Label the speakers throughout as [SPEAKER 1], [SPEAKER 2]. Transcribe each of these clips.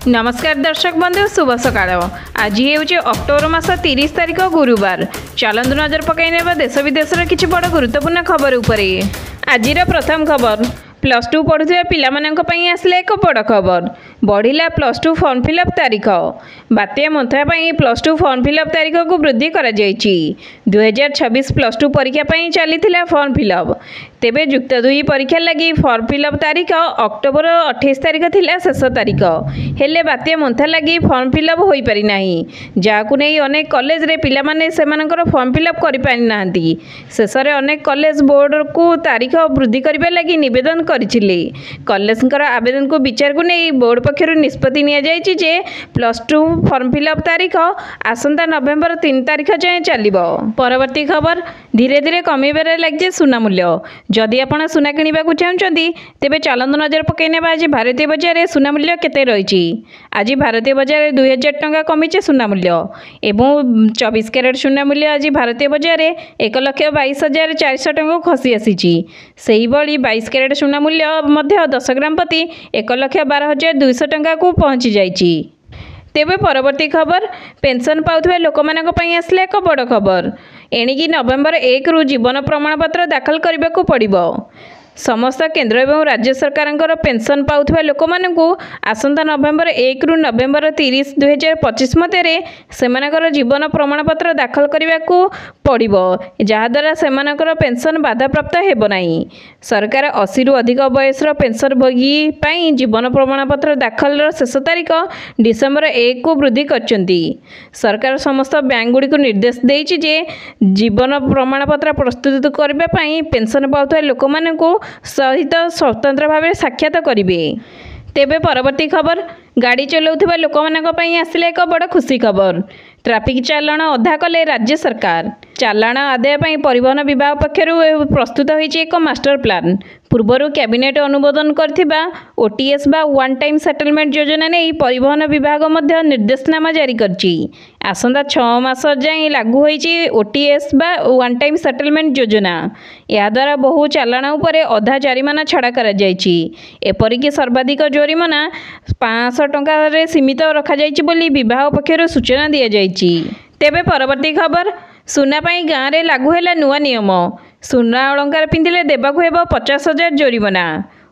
[SPEAKER 1] नमस्कार दर्शक बंधु शुभ सकाळ। आज हे अक्टोबर मास 30 तारिख गुरुवार। चलंतु नजर पकईने देश विदेश किसी बड़ गुरुत्वपूर्ण खबर उपरे। आज प्रथम खबर +2 पढ़ुवा पिलामानंकपई आसले एक बड़ खबर। बढ़िला +2 फॉर्म फिलअप तारीख। बात्या मंथया +2 फॉर्म फिलअप तारीख को वृद्धि करा जायछि। 2026 +2 परीक्षा पई चलीथिला फॉर्म फिलअप। तेबे युक्त 2 परीक्षा लगी फॉर्म फिलअप तारीख अक्टोबर 28 तारीख थिला शेष तारीख। हेले बात्या मंथा लगी फॉर्म फिलअप होई पारि नाही, जाकु नै अनेक कॉलेज रे पिला माने सेमानकर फॉर्म फिलअप करि पारि नाहंती। शेषरे अनेक कॉलेज बोर्ड को तारीख वृद्धि करबे लगी निवेदन करिथिले। कॉलेजकर आवेदन को विचार को नै बोर्ड पक्षरु निष्पत्ति निया जायछि जे +2 फॉर्म फिलअप तारीख आसंता नवेम्बर 3 तारीख जाए चलिबो। परवर्ती खबर धीरे धीरे कमिबारे लागिছে सुना मूल्य। जदि आपण सुना किनिबा को चाहउछंती तेबे चलंतु नजर पकईने आज भारतीय बजार रे सुना मूल्य केते रहिछि। आज भारतीय बजार रे 2000 टंका कमिছে सुना मूल्य एवं 24 कैरेट सुना मूल्य आज भारतीय बजार रे 1,22,400 टंका खसी आसीछि। सेही बळी 22 कैरेट सुना मूल्य मध्य 10 ग्राम प्रति 1,12,200 टंका को पहुंची जाइछि। तेबे परवर्ती खबर पेंशन पाउथबा लोकमानक पई आसले एक बड़ खबर। एणिकी नवेम्बर 1 रु जीवन प्रमाणपत्र दाखल करने को पड़िबो। समस्त केंद्र एवं राज्य सरकार पेंशन पाउथबा लोकमानकु आसंता नवेम्बर 1 रु नवेम्बर 30 2025 मध्य सेमानकर जीवन प्रमाणपत्र दाखल करने को पड़िबो, जहाद्वारा सेमानकर पेंशन बाधाप्राप्त हेबो नाही। सरकार 80 रु अधिक बयसर पेंशन भोगी पाई जीवन प्रमाणपत्र दाखल शेष तारीख डिसेम्बर 1 को वृद्धि करचंती। सरकार समस्त बैंक गुडी को निर्देश देइछि जे जीवन प्रमाणपत्र प्रस्तुत करबा पाई पेंशन पाउथबा लोकमानकु सहित स्वतंत्र भाव साक्षात करेंगे। तेबे परवर्ती खबर गाड़ी चलाउथिबा लोकमानक पई आसिले एक बड़ खुशी खबर। ट्राफिक चालाण अधा कले राज्य सरकार। चालाण आदाय पई परिवहन विभाग पक्षरु प्रस्तुत होइछि एक मास्टर प्लान। पूर्वरु कैबिनेट अनुमोदन करथिबा ओटीएस बा वन टाइम सेटलमेंट योजना नै परिवहन विभाग मध्य निर्देशनामा जारी करछि। आसंता 6 मास जाय लागू होइछि ओटीएस बा वन टाइम सेटलमेंट योजना। या द्वारा बहु चालाण उपरे अधा जरिमाना छाड़ा करा जायछि। एपरिक सर्वाधिक जरिमाना 500 टंका रे सीमित रखा जायछि बोली विभाग पक्षरु सूचना दिया जायछि। तेबे परवर्ती खबर सुना पाई गाँव में लागू है नुआ नियम। सुना अलंकार पिंधिले देवाक हेब 50,000 जरिमाना।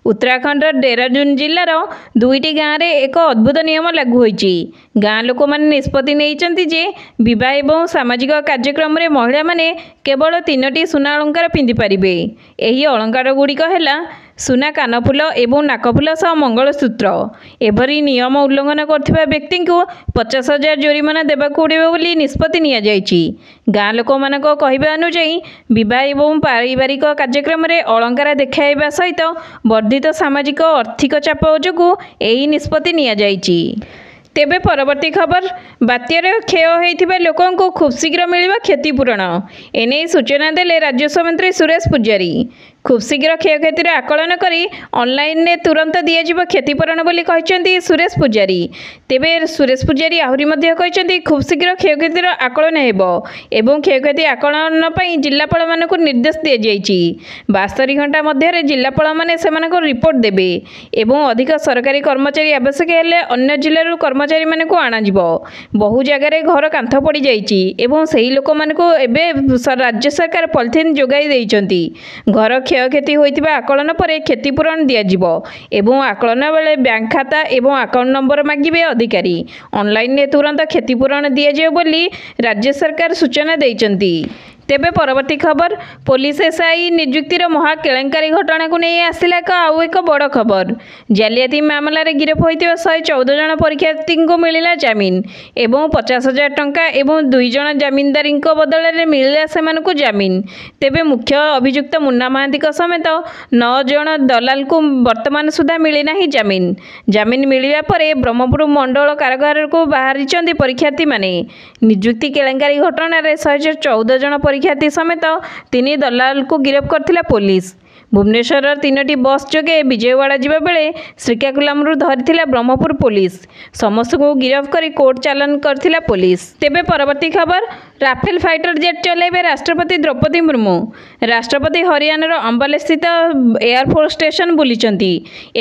[SPEAKER 1] उत्तराखंड देहरादून जिलार 2टी गाँव में एक अद्भुत नियम लागू होइछि। गाँ लोक मैंने निष्पत्ति नहीं जे विवाह और सामाजिक कार्यक्रम में महिला माने केवल 3टी सुना अलंकार पिंधिपारे। यही अलंकार गुड़िक है सुना कानफुल एवं नाकफुल सह मंगलसूत्र। एभरी नियम उल्लंघन करथिबा व्यक्ति को 50,000 जरिमाना देवाक पड़िबो बोली निष्पत्ति निया जायछि। गाँ लोक मानक कहबा अनुसार विवाह एवं पारिवारिक कार्यक्रम में अलंकार देखाइबा सहित वर्धित सामाजिक आर्थिक चाप जोगु एही निष्पत्ति निया जायछि। तेबे परवर्ती खबर बात्यार क्षय होइथिबा लोकंको खूब शीघ्र मिलिबा क्षतिपूरण। एने सूचना देले राजस्व मंत्री सुरेश पुजारी। खूब शीघ्र क्षयक्षतिर आकलन करी ऑनलाइन ने तुरंत दिया क्षतिपूरण बोली कहचंती सुरेश पुजारी। तेबे सुरेश पुजारी आहुरी मध्य कहचंती खूब शीघ्र क्षयक्षतिर आकलन हेबो एवं क्षयक्षति आकलन पई जिल्लापाल मानकु निर्देश दिया जायछि। 72 घंटा मध्य जिल्लापाल माने सेमानक रिपोर्ट देबे एवं अधिक सरकारी कर्मचारी आवश्यक हेले अन्य जिल्लारू कर्मचारी मानकु आना जिवो। बहु जगह घर कांथ पड़ी जायछि एवं सही लोक मानकु एबे राज्य सरकार पॉलिथिन जोगाई देइचंती। घर क्षयक्षति होइतिबा आकलन पर क्षतिपूरण दियाजिबो एवं आकलन बेले बैंक खाता एवं अकाउंट नंबर मागिबे अधिकारी। ऑनलाइन ने तुरंत क्षतिपूरण दियाजिबो बोली राज्य सरकार सूचना देइचंती। तेबे परवर्ती खबर पुलिस एसआई नियुक्तिर महा केलेंकारी घटना को नहीं आसिला आउ एक बड़ खबर। जालियाती मामला रे गिरफ होइतिबा 114 जन परीक्षार्थी को मिलिला जामिन एवं 50,000 टंका एवं 2 जन जामिनदारी बदल में मिलिला सेमानकु जामिन। तेबे मुख्य अभियुक्त मुन्ना महांती समेत 9 जन दलाल को वर्तमान सुधा मिली नाही जामिन। जामिन मिलिबा परे ब्रह्मपुर मंडल कारागार को बाहरी परीक्षार्थी माने। नियुक्ति केलेंकारी घटना रे 114 जन परीक्षार्थी समेत 3 दलाल को गिरफ्त करथिला पुलिस। भुवनेश्वर 3टी बस जोगे विजयवाड़ा जिबा बेले श्रीकाकुलम धरिथिला ब्रह्मपुर पुलिस। समस्त को गिरफ्त करी कोर्ट चालान करथिला पुलिस। तेबे परवर्ती खबर ରାଫେଲ ଫାଇଟର ଜେଟ୍ ଚଲାଇବେ ରାଷ୍ଟ୍ରପତି ଦ୍ରୌପଦୀ ମୁର୍ମୁ। ରାଷ୍ଟ୍ରପତି ହରିୟାଣାର ଅମ୍ବାଲାସ୍ଥିତ ଏୟାରଫୋର୍ସ ଷ୍ଟେସନ ବୁଲିଛନ୍ତି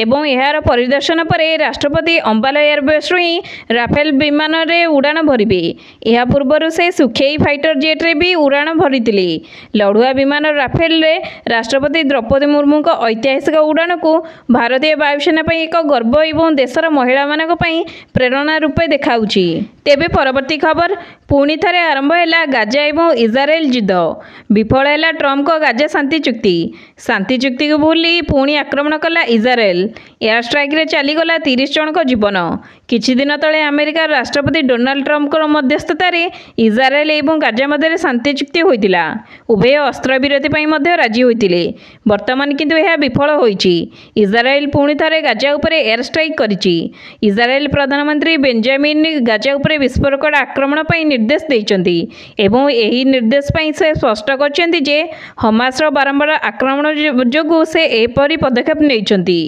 [SPEAKER 1] ଏବଂ ଏହାର ପରିଦର୍ଶନ ପରେ ରାଷ୍ଟ୍ରପତି ଅମ୍ବାଲା ଏୟାରବେସ୍ରୁ ହିଁ ରାଫେଲ ବିମାନରେ ଉଡ଼ାଣ ଭରିବେ। ଏହା ପୂର୍ବରୁ ସେ ସୁଖୋଇ ଫାଇଟର ଜେଟ୍ରେ ବି ଉଡ଼ାଣ ଭରିଥିଲେ। ଲଢୁଆ ବିମାନ ରାଫେଲରେ ରାଷ୍ଟ୍ରପତି ଦ୍ରୌପଦୀ ମୁର୍ମୁଙ୍କ ଐତିହାସିକ ଉଡ଼ାଣକୁ ଭାରତୀୟ ବାୟୁସେନା ପାଇଁ ଏକ ଗର୍ବ ଏବଂ ଦେଶର ମହିଳାମାନଙ୍କ ପାଇଁ ପ୍ରେରଣା ରୂପେ ଦେଖାଉଛି। ତେବେ ପରବର୍ତ୍ତୀ ଖବର, ପୁଣି ଥରେ ଆରମ୍ଭ ହେଲା ଗାଜା ଏବଂ ଇସ୍ରାଏଲ ଯୁଦ୍ଧ। ବିଫଳ ହେଲା ଟ୍ରମ୍ପଙ୍କ ଗାଜା ଶାନ୍ତି ଚୁକ୍ତି। ଶାନ୍ତି ଚୁକ୍ତିକୁ ଭୁଲି ପୁଣି ଆକ୍ରମଣ କଲା ଇସ୍ରାଏଲ। ଏୟାର ଷ୍ଟ୍ରାଇକ୍ରେ ଚାଲିଗଲା 30 ଜଣଙ୍କ ଜୀବନ। କିଛି ଦିନ ତଳେ ଆମେରିକାର ରାଷ୍ଟ୍ରପତି ଡୋନାଲ୍ଡ ଟ୍ରମ୍ପଙ୍କ ମଧ୍ୟସ୍ଥତାରେ ଇସ୍ରାଏଲ ଏବଂ ଗାଜା ମଧ୍ୟରେ ଶାନ୍ତି ଚୁକ୍ତି ହୋଇଥିଲା। ଉଭୟ ଅସ୍ତ୍ରବିରତି ପାଇଁ ମଧ୍ୟ ରାଜି ହୋଇଥିଲେ। ବର୍ତ୍ତମାନ କିନ୍ତୁ ଏହା ବିଫଳ ହୋଇଛି। ଇସ୍ରାଏଲ ପୁଣି ଥରେ ଗାଜା ଉପରେ ଏୟାର ଷ୍ଟ୍ରାଇକ୍ କରିଛି। ଇସ୍ରାଏଲ ପ୍ରଧାନମନ୍ତ୍ରୀ ବେଞ୍ଜାମିନ୍ ଗାଜା ଉପରେ ବିସ୍ଫୋରକ ଆକ୍ରମଣ ପାଇଁ ନିର୍ଦ୍ଦେଶ ଦେଇଛନ୍ତି ଏବଂ ଏହି ନିର୍ଦ୍ଦେଶ ପାଇଁ ସେ ସ୍ପଷ୍ଟ କରିଛନ୍ତି ଯେ ହମାସର ବାରମ୍ବାର ଆକ୍ରମଣ ଯୋଗୁଁ ସେ ଏପରି ପଦକ୍ଷେପ ନେଇଛନ୍ତି।